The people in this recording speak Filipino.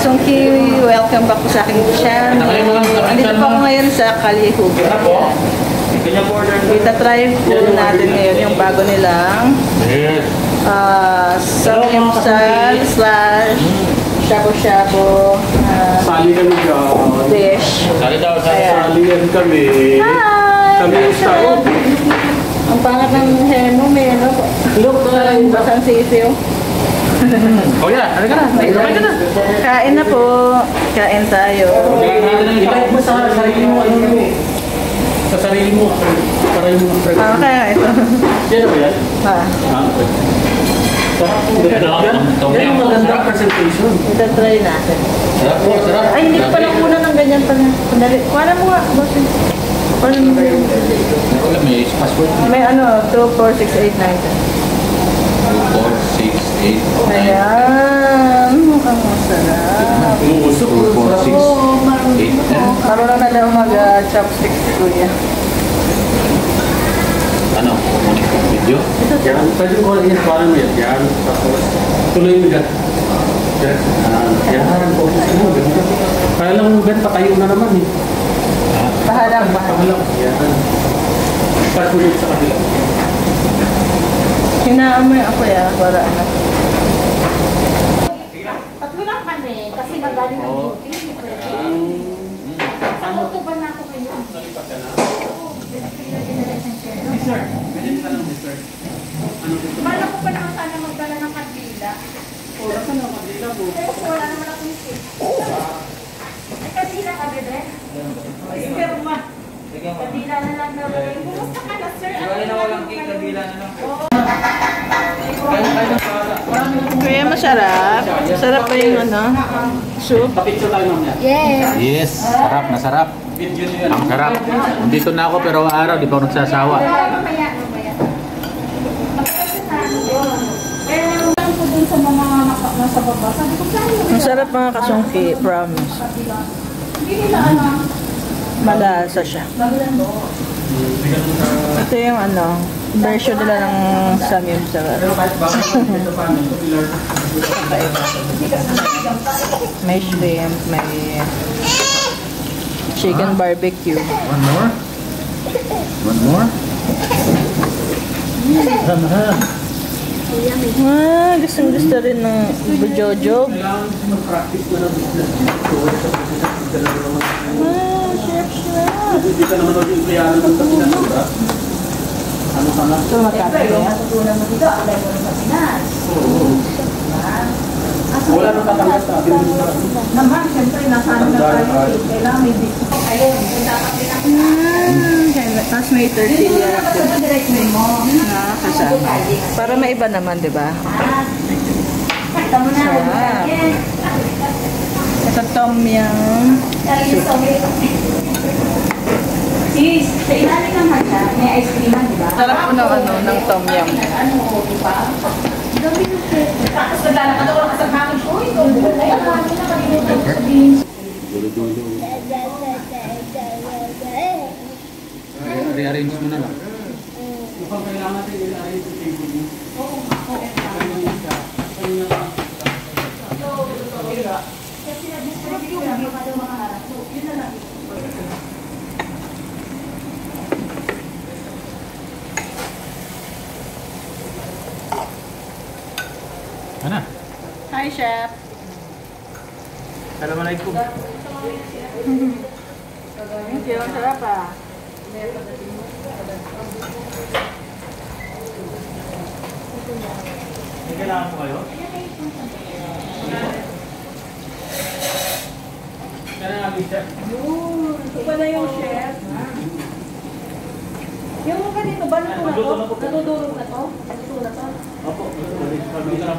Kasungki, welcome back po sa aking channel. Andito po ako ngayon sa Kalye Hugo. Itatry po natin ngayon yung bago nilang samyamsal / shabu-shabu sali kami dyan. dish. Sali kami. Hi! Kami yung sao. Ang pangat ng hair mo, may ano? Look, basang sisiw. Oh yeah, halika na. Kain na po. Kain tayo. Ilike mo sa sarili mo. Sa sarili mo. Para yung Ah, kaya ito. yan ba yan? Ah. Yan yung magandang presentation. Itatry natin. Sarap po, sarap. Ay, hindi ko pala kuna ng ganyan pala. Sandali. Kuha mo nga. Kuha mo nga. May password. May ano, 2, 4, 6, 8, 9. 2, 4, 6, 8, 9. Ayan. Mukhang masarap. Umusok. 2, 4, 6, 8, 10. Marunong na daw mag-chopsticks si Kuya. Ano? Video? Yan. Pwede ko lang yan. Parang yan. Yan. Tapos tuloy mo dyan. Yan. Yan. Kaya lang mo Ben, patayo na naman eh. Pahalang. Yan. Patuloy sa kabila. Hinaamoy ako ya, para ano. Tatlo lang kami, kasi magaling ng beauty. Ano to ba na ako kayo? Sir, ganyan ka lang, sir. Bala ko pa naman sana magdala ng kandila. Wala ka na, kandila po. Pero wala naman akong tip. Ay, kandila ka, bebe? Pero ma, kandila na lang na bebe. Kumusta ka na, sir? Wala na walang cake, kabila na lang. Kuya, masarap. Masarap pa yung ano, soup. Papicture tayo mamaya. Yes. Yes, sarap na sarap. Video nyo yan. Ang sarap. Dito na ako pero araw di pa ako nagsasawa. Mamaya. Pero lang ko dun sa mga nasa baba. Sabi ko, saan mo? Masarap mga kasungki, promise. Hindi nila ano. Malasa siya. Ito yung ano, version nila ng samyamsal. May shrimp, may chicken barbecue. One more? One more? Ah, gusto rin ng bujojog. Mag-practice na ng business. Chef. Hindi ka naman yung empleyado ng Kapinas, diba? Ano ka na? Ito makapit Siyempre, yung niya. natutunan mo dito, alay mo ng Pilipinas. Wala nang tatanggap sa atin. Naman, siyempre, nasaan na tayo. Kailangan may business. Ayun, punta ka pinaka. Tapos may tortilla Direct mo. na kasama. Para maiba naman, di ba? Kita mo na. Sarap. Ito tom yum. Sis, sa ilalim ng handa, may ice cream, di ba? Sarap po ng ano, ng tom yum. Ano, di ba? Dami ng pwede. Tapos naglalakad ako lang sa hangin ko. Ikaw, ay, ang hangin na kalimutan ko sabihin. Rearrange mo na lang. Mukhang kailangan natin i-arrange yung table mo. Kasi nag-distribute ko lang yung mga harap. So, yun na lang. Ano? Hi, Chef. Assalamualaikum. Thank you. Sarap ah. May kailangan po kayo? Kaya nga, Lisa. Ito pala yung chef. Yung mga ganito ba, natutulog na to? Natutulog na to? Opo. Kami na lang.